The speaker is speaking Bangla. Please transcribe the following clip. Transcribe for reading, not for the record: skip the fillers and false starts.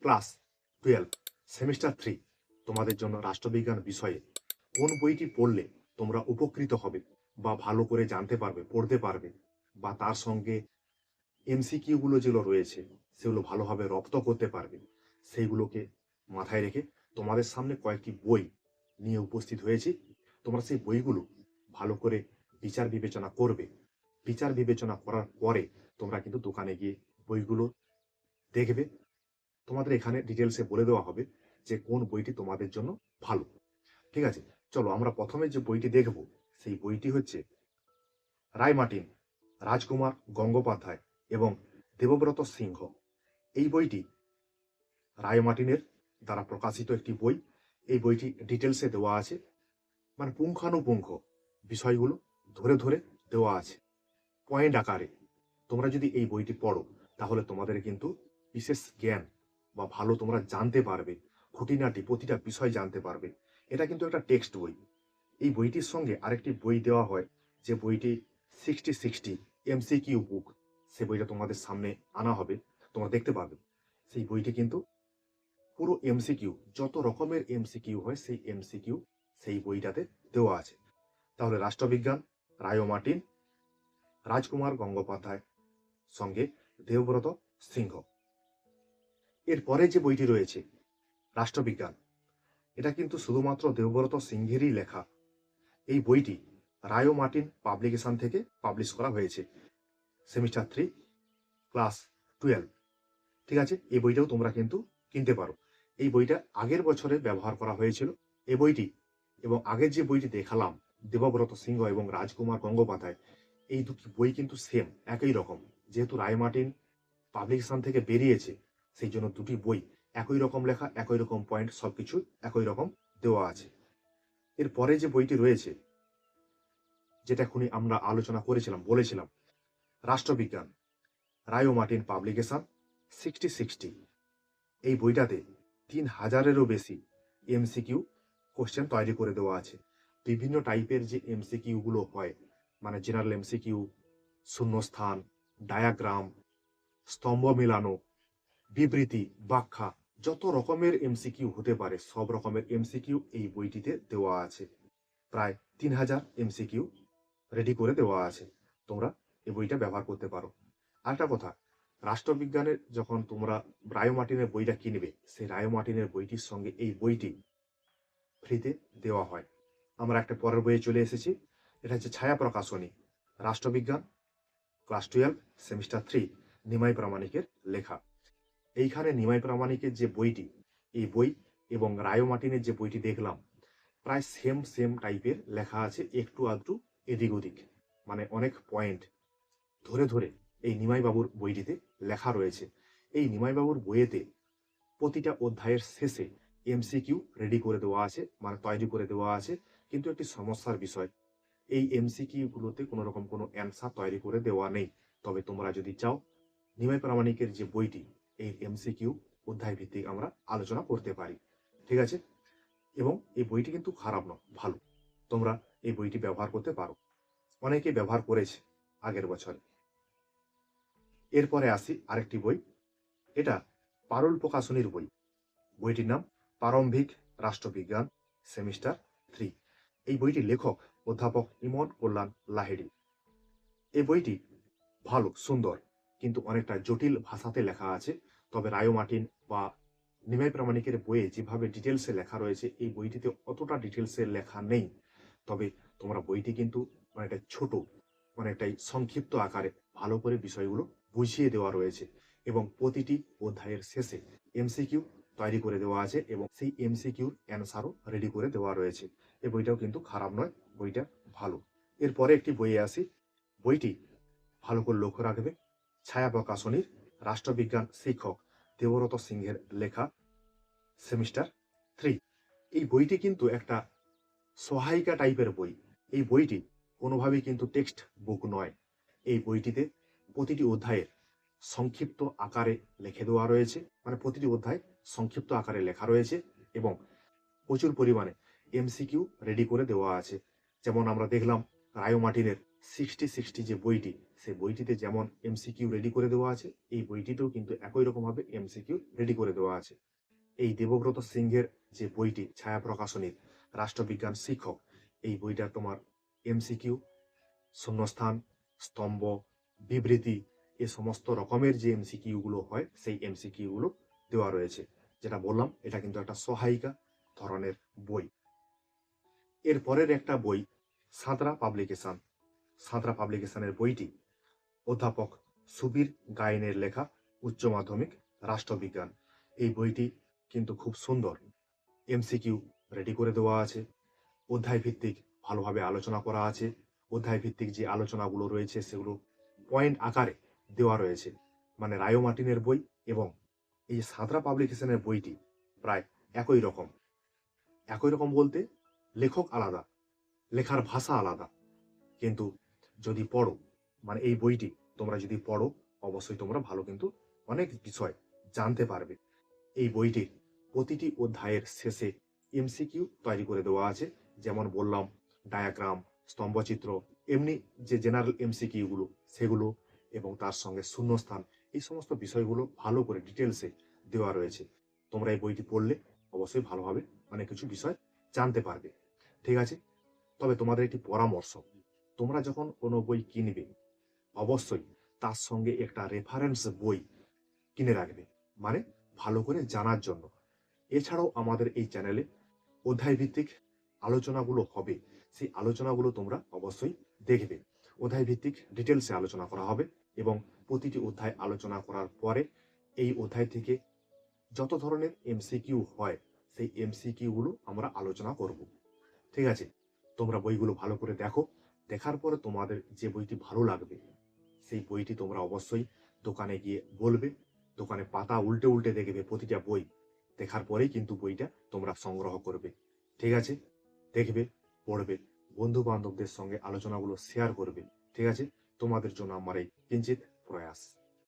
ক্লাস 12 সেমিস্টার 3 তোমাদের জন্য রাষ্ট্রবিজ্ঞান বিষয়ে কোন বইটি পড়লে তোমরা উপকৃত হবে বা ভালো করে জানতে পারবে, পড়তে পারবে, বা তার সঙ্গে এমসিকিউ গুলো যেগুলো রয়েছে সেগুলো ভালোভাবে রপ্ত করতে পারবে, সেইগুলোকে মাথায় রেখে তোমাদের সামনে কয়েকটি বই নিয়ে উপস্থিত হয়েছি। তোমরা সেই বইগুলো ভালো করে বিচার বিবেচনা করবে। বিচার বিবেচনা করার পরে তোমরা কিন্তু দোকানে গিয়ে বইগুলো দেখবে। তোমাদের এখানে ডিটেলসে বলে দেওয়া হবে যে কোন বইটি তোমাদের জন্য ভালো। ঠিক আছে, চলো আমরা প্রথমে যে বইটি দেখব সেই বইটি হচ্ছে রায় মার্টিন, রাজকুমার গঙ্গোপাধ্যায় এবং দেবব্রত সিংহ। এই বইটি রায় মার্টিনের দ্বারা প্রকাশিত একটি বই। এই বইটি ডিটেলসে দেওয়া আছে, মানে পুঙ্খানুপুঙ্খ বিষয়গুলো ধরে ধরে দেওয়া আছে পয়েন্ট আকারে। তোমরা যদি এই বইটি পড়ো তাহলে তোমাদের কিন্তু বিশেষ জ্ঞান বা ভালো তোমরা জানতে পারবে, খুঁটিনাটি প্রতিটা বিষয় জানতে পারবে। এটা কিন্তু একটা টেক্সট বই। এই বইটির সঙ্গে আরেকটি বই দেওয়া হয়, যে বইটি 60-60 এমসিকিউ বুক। সে বইটা তোমাদের সামনে আনা হবে, তোমরা দেখতে পাবে। সেই বইটি কিন্তু পুরো এমসিকিউ, যত রকমের এমসিকিউ হয় সেই এমসিকিউ সেই বইটাতে দেওয়া আছে। তাহলে রাষ্ট্রবিজ্ঞান, রায় মার্টিন, রাজকুমার গঙ্গোপাধ্যায় সঙ্গে দেবব্রত সিংহ। এরপরে যে বইটি রয়েছে রাষ্ট্রবিজ্ঞান, এটা কিন্তু শুধুমাত্র দেবব্রত সিংহেরই লেখা। এই বইটি রায় মার্টিন পাবলিকেশন থেকে পাবলিশ করা হয়েছে, সেমিস্টার 3 ক্লাস 12। ঠিক আছে, এই বইটাও তোমরা কিন্তু কিনতে পারো। এই বইটা আগের বছরে ব্যবহার করা হয়েছিল। এই বইটি এবং আগের যে বইটি দেখালাম দেবব্রত সিংহ এবং রাজকুমার গঙ্গোপাধ্যায়, এই দুটি বই কিন্তু সেম, একই রকম। যেহেতু রায় মার্টিন পাবলিকেশন থেকে বেরিয়েছে সেই জন্য দুটি বই একই রকম লেখা, একই রকম পয়েন্ট, সবকিছু একই রকম দেওয়া আছে। এরপরে যে বইটি রয়েছে, যেটা এখনই আমরা আলোচনা করেছিলাম, বলেছিলাম রাষ্ট্রবিজ্ঞান, রায় মার্টিন পাবলিকেশন 60-60। এই বইটাতে 3000-এরও বেশি এমসিকিউ কোশ্চেন তৈরি করে দেওয়া আছে। বিভিন্ন টাইপের যে এমসিকিউ গুলো হয়, মানে জেনারেল এমসিকিউ, শূন্যস্থান, ডায়াগ্রাম, স্তম্ভ মেলানো, বিবৃতি, ব্যাখ্যা, যত রকমের এমসিকিউ হতে পারে সব রকমের এমসিকিউ এই বইটিতে দেওয়া আছে। প্রায় 3000 এমসিকিউ রেডি করে দেওয়া আছে। তোমরা এই বইটা ব্যবহার করতে পারো। আরেকটা কথা, রাষ্ট্রবিজ্ঞানের যখন তোমরা রায় মার্টিনের বইটা কিনবে, সেই রায় মার্টিনের বইটির সঙ্গে এই বইটি ফ্রিতে দেওয়া হয়। আমরা একটা পরের বইয়ে চলে এসেছি। এটা হচ্ছে ছায়া প্রকাশনী, রাষ্ট্রবিজ্ঞান, ক্লাস 12 সেমিস্টার 3, নিমাই প্রামাণিকের লেখা। এইখানে নিমাই প্রামাণিকের যে বইটি, এই বই এবং রায় মার্টিনের যে বইটি দেখলাম, প্রায় সেম সেম টাইপের লেখা আছে, একটু আধটু এদিক ওদিক, মানে অনেক পয়েন্ট ধরে ধরে এই নিমাই বাবুর বইটিতে লেখা রয়েছে। এই নিমাই বাবুর বইয়েতে প্রতিটা অধ্যায়ের শেষে এমসিকিউ রেডি করে দেওয়া আছে, মানে তৈরি করে দেওয়া আছে। কিন্তু একটি সমস্যার বিষয়, এই এমসিকিউ গুলোতে কোনো রকম কোনো অ্যান্সার তৈরি করে দেওয়া নেই। তবে তোমরা যদি চাও, নিমাই প্রামাণিকের যে বইটি, এই এমসিকিউ অধ্যায় ভিত্তিক আমরা আলোচনা করতে পারি। ঠিক আছে, এবং এই বইটি কিন্তু খারাপ নয়, ভালো। তোমরা এই বইটি ব্যবহার করতে পারো, অনেকে ব্যবহার করেছে আগের বছরে। এরপরে আসি আরেকটি বই। এটা পারুল প্রকাশনীর বই। বইটির নাম প্রারম্ভিক রাষ্ট্রবিজ্ঞান, সেমিস্টার 3। এই বইটির লেখক অধ্যাপক ইমন কল্যাণ লাহিড়ী। এই বইটি ভালো, সুন্দর, কিন্তু অনেকটা জটিল ভাষাতে লেখা আছে। তবে রায় মার্টিন বা নিমাই প্রামাণিকের বইয়ে যেভাবে ডিটেলসে লেখা রয়েছে, এই বইটিতে অতটা ডিটেলসে লেখা নেই। তবে তোমরা বইটি কিন্তু অনেকটা ছোট, অনেকটাই সংক্ষিপ্ত আকারে ভালো করে বিষয়গুলো বুঝিয়ে দেওয়া রয়েছে, এবং প্রতিটি অধ্যায়ের শেষে এমসিকিউ তৈরি করে দেওয়া আছে এবং সেই এমসিকিউর অ্যান্সারও রেডি করে দেওয়া রয়েছে। এই বইটাও কিন্তু খারাপ নয়, বইটা ভালো। এরপরে একটি বইয়ে আসি। বইটি ভালো করে লক্ষ্য রাখবে, ছায়া প্রকাশনীর, রাষ্ট্রবিজ্ঞান শিক্ষক দেবব্রত সিংহের লেখা, সেমিস্টার 3। এই বইটি কিন্তু একটা সহায়িকা টাইপের বই। এই বইটি কোনোভাবেই কিন্তু টেক্সট বুক নয়। এই বইটিতে প্রতিটি অধ্যায়ের সংক্ষিপ্ত আকারে লিখে দেওয়া রয়েছে, মানে প্রতিটি অধ্যায় সংক্ষিপ্ত আকারে লেখা রয়েছে এবং প্রচুর পরিমাণে এমসিকিউ রেডি করে দেওয়া আছে। যেমন আমরা দেখলাম রায় মার্টিনের 60 যে বইটি, সেই বইটিতে যেমন এমসিকিউ রেডি করে দেওয়া আছে, এই বইটিতেও কিন্তু একই রকমভাবে এমসিকিউ রেডি করে দেওয়া আছে। এই দেবব্রত সিংহের যে বইটি ছায়া প্রকাশনীর রাষ্ট্রবিজ্ঞান শিক্ষক, এই বইটা তোমার এমসিকিউ, শূন্যস্থান, স্তম্ভ, বিবৃতি, এ সমস্ত রকমের যে এমসিকিউ গুলো হয়, সেই এমসিকিউ গুলো দেওয়া রয়েছে। যেটা বললাম, এটা কিন্তু একটা সহায়িকা ধরনের বই। এর পরের একটা বই সাঁতরা পাবলিকেশন। সাঁতরা পাবলিকেশনের বইটি অধ্যাপক সুবীর গায়েনের লেখা, উচ্চ মাধ্যমিক রাষ্ট্রবিজ্ঞান। এই বইটি কিন্তু খুব সুন্দর, এমসিকিউ রেডি করে দেওয়া আছে, অধ্যায় ভিত্তিক ভালোভাবে আলোচনা করা আছে। অধ্যায় ভিত্তিক যে আলোচনাগুলো রয়েছে সেগুলো পয়েন্ট আকারে দেওয়া রয়েছে। মানে রায়ো মার্টিনের বই এবং এই সাঁতরা পাবলিকেশনের বইটি প্রায় একই রকম। একই রকম বলতে লেখক আলাদা, লেখার ভাষা আলাদা, কিন্তু যদি পড়ো, মানে এই বইটি তোমরা যদি পড়ো, অবশ্যই তোমরা ভালো কিন্তু অনেক বিষয় জানতে পারবে। এই বইটির প্রতিটি অধ্যায়ের শেষে এমসিকিউ তৈরি করে দেওয়া আছে। যেমন বললাম, ডায়াগ্রাম, স্তম্ভচিত্র, এমনি যে জেনারেল এমসিকিউ গুলো সেগুলো, এবং তার সঙ্গে শূন্যস্থান, এই সমস্ত বিষয়গুলো ভালো করে ডিটেলসে দেওয়া রয়েছে। তোমরা এই বইটি পড়লে অবশ্যই ভালোভাবে অনেক কিছু বিষয় জানতে পারবে। ঠিক আছে? তবে তোমাদের একটি পরামর্শ, তোমরা যখন কোনো বই কিনবে, অবশ্যই তার সঙ্গে একটা রেফারেন্স বই কিনে রাখবে, মানে ভালো করে জানার জন্য। এছাড়াও আমাদের এই চ্যানেলে অধ্যায় ভিত্তিক আলোচনাগুলো হবে, সেই আলোচনাগুলো তোমরা অবশ্যই দেখবে। অধ্যায় ভিত্তিক ডিটেলসে আলোচনা করা হবে এবং প্রতিটি অধ্যায় আলোচনা করার পরে এই অধ্যায় থেকে যত ধরনের এমসিকিউ হয়, সেই এমসিকিউ গুলো আমরা আলোচনা করব। ঠিক আছে? তোমরা বইগুলো ভালো করে দেখো। দেখার পরে তোমাদের যে বইটি ভালো লাগবে, সেই বইটি তোমরা অবশ্যই দোকানে গিয়ে বলবে। দোকানে পাতা উল্টে উল্টে দেখবে প্রতিটা বই। দেখার পরেই কিন্তু বইটা তোমরা সংগ্রহ করবে। ঠিক আছে? দেখবে, পড়বে, বন্ধু বান্ধবদের সঙ্গে আলোচনাগুলো শেয়ার করবে। ঠিক আছে? তোমাদের জন্য আমার এই কিঞ্চিত প্রয়াস।